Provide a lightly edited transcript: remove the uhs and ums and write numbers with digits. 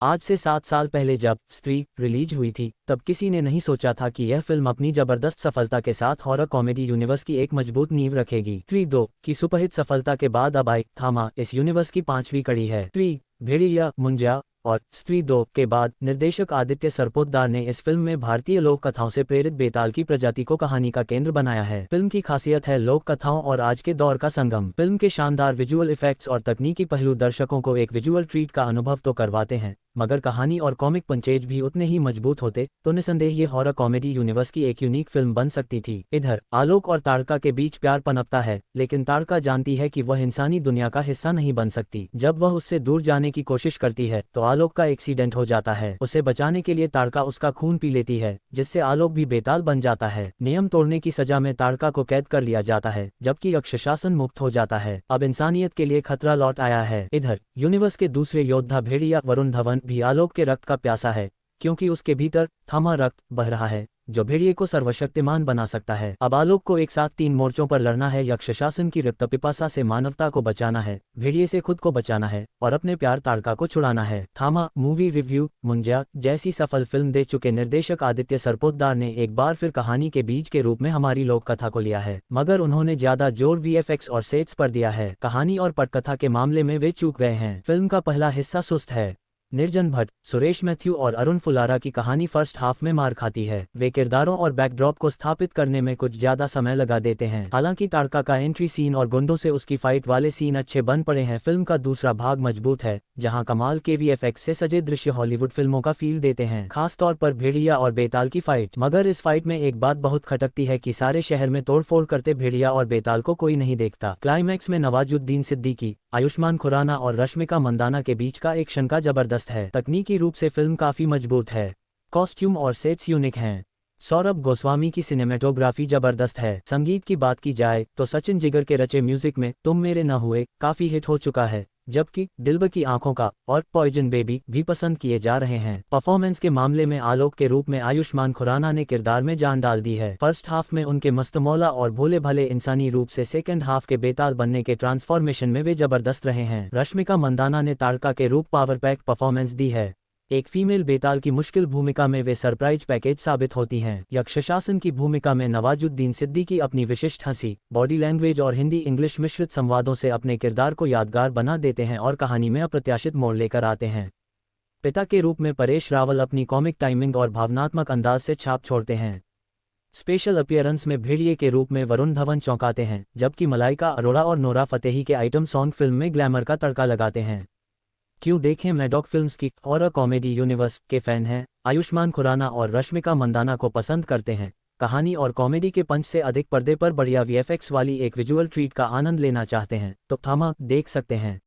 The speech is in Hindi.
आज से 7 साल पहले जब स्त्री रिलीज हुई थी तब किसी ने नहीं सोचा था कि यह फिल्म अपनी जबरदस्त सफलता के साथ हॉरर कॉमेडी यूनिवर्स की एक मजबूत नींव रखेगी। स्त्री 2 की सुपरहिट सफलता के बाद अब आई थामा इस यूनिवर्स की पांचवी कड़ी है। स्त्री भेड़िया मुंजा और स्त्री 2 के बाद निर्देशक आदित्य सरपोतदार ने इस फिल्म में भारतीय लोक कथाओं से प्रेरित बेताल की प्रजाति को कहानी का केंद्र बनाया है। फिल्म की खासियत है लोक कथाओं और आज के दौर का संगम। फिल्म के शानदार विजुअल इफेक्ट्स और तकनीकी पहलू दर्शकों को एक विजुअल ट्रीट का अनुभव तो करवाते हैं, मगर कहानी और कॉमिक पंचेज भी उतने ही मजबूत होते तो निसंदेह ये हॉरर कॉमेडी यूनिवर्स की एक यूनिक फिल्म बन सकती थी। इधर आलोक और ताड़का के बीच प्यार पनपता है, लेकिन ताड़का जानती है कि वह इंसानी दुनिया का हिस्सा नहीं बन सकती। जब वह उससे दूर जाने की कोशिश करती है तो आलोक का एक्सीडेंट हो जाता है। उसे बचाने के लिए ताड़का उसका खून पी लेती है, जिससे आलोक भी बेताल बन जाता है। नियम तोड़ने की सजा में ताड़का को कैद कर लिया जाता है, जबकि यक्ष शासन मुक्त हो जाता है। अब इंसानियत के लिए खतरा लौट आया है। इधर यूनिवर्स के दूसरे योद्धा भेड़िया वरुण धवन भी आलोक के रक्त का प्यासा है, क्योंकि उसके भीतर थमा रक्त बह रहा है जो भेड़िए को सर्वशक्तिमान बना सकता है। अब आलोक को एक साथ 3 मोर्चों पर लड़ना है। यक्ष शासन की रक्त पिपासा से मानवता को बचाना है, भेड़िए से खुद को बचाना है और अपने प्यार ताड़का को छुड़ाना है। थामा मूवी रिव्यू मुंजा जैसी सफल फिल्म दे चुके निर्देशक आदित्य सरपोतदार ने एक बार फिर कहानी के बीज के रूप में हमारी लोक कथा को लिया है, मगर उन्होंने ज्यादा जोर वीएफएक्स और सेट्स पर दिया है। कहानी और पटकथा के मामले में वे चूक गए हैं। फिल्म का पहला हिस्सा सुस्त है। निर्जन भट्ट, सुरेश मैथ्यू और अरुण फुलारा की कहानी फर्स्ट हाफ में मार खाती है। वे किरदारों और बैकड्रॉप को स्थापित करने में कुछ ज्यादा समय लगा देते हैं। हालांकि ताड़का का एंट्री सीन और गुंडों से उसकी फाइट वाले सीन अच्छे बन पड़े हैं। फिल्म का दूसरा भाग मजबूत है, जहां कमाल के वीएफएक्स से सजे दृश्य हॉलीवुड फिल्मों का फील देते हैं, खासतौर पर भेड़िया और बेताल की फाइट। मगर इस फाइट में एक बात बहुत खटकती है कि सारे शहर में तोड़फोड़ करते भेड़िया और बेताल को कोई नहीं देखता। क्लाइमैक्स में नवाजुद्दीन सिद्दीकी, आयुष्मान खुराना और रश्मिका मंदाना के बीच का एक्शन का जबरदस्त है। तकनीकी रूप से फिल्म काफी मजबूत है। कॉस्ट्यूम और सेट्स यूनिक हैं। सौरभ गोस्वामी की सिनेमेटोग्राफी जबरदस्त है। संगीत की बात की जाए तो सचिन जिगर के रचे म्यूजिक में तुम मेरे न हुए काफी हिट हो चुका है, जबकि दिलबर की आंखों का और पॉइजन बेबी भी पसंद किए जा रहे हैं। परफॉर्मेंस के मामले में आलोक के रूप में आयुष्मान खुराना ने किरदार में जान डाल दी है। फर्स्ट हाफ में उनके मस्तमौला और भोले भले इंसानी रूप से सेकंड हाफ के बेताल बनने के ट्रांसफॉर्मेशन में वे जबरदस्त रहे हैं। रश्मिका मंदाना ने ताड़का के रूप पावर पैक परफॉर्मेंस दी है। एक फीमेल बेताल की मुश्किल भूमिका में वे सरप्राइज पैकेज साबित होती हैं। यक्ष शासन की भूमिका में नवाजुद्दीन सिद्दीकी अपनी विशिष्ट हंसी, बॉडी लैंग्वेज और हिंदी इंग्लिश मिश्रित संवादों से अपने किरदार को यादगार बना देते हैं और कहानी में अप्रत्याशित मोड़ लेकर आते हैं। पिता के रूप में परेश रावल अपनी कॉमिक टाइमिंग और भावनात्मक अंदाज से छाप छोड़ते हैं। स्पेशल अपीयरेंस में भेड़िए के रूप में वरुण धवन चौंकाते हैं, जबकि मलाइका अरोड़ा और नोरा फतेही के आइटम सॉन्ग फिल्म में ग्लैमर का तड़का लगाते हैं। क्यों देखें मैडॉक फिल्म्स की हॉरर कॉमेडी यूनिवर्स के फैन हैं, आयुष्मान खुराना और रश्मिका मंदाना को पसंद करते हैं, कहानी और कॉमेडी के पंच से अधिक पर्दे पर बढ़िया वीएफएक्स वाली एक विजुअल ट्रीट का आनंद लेना चाहते हैं तो थामा देख सकते हैं।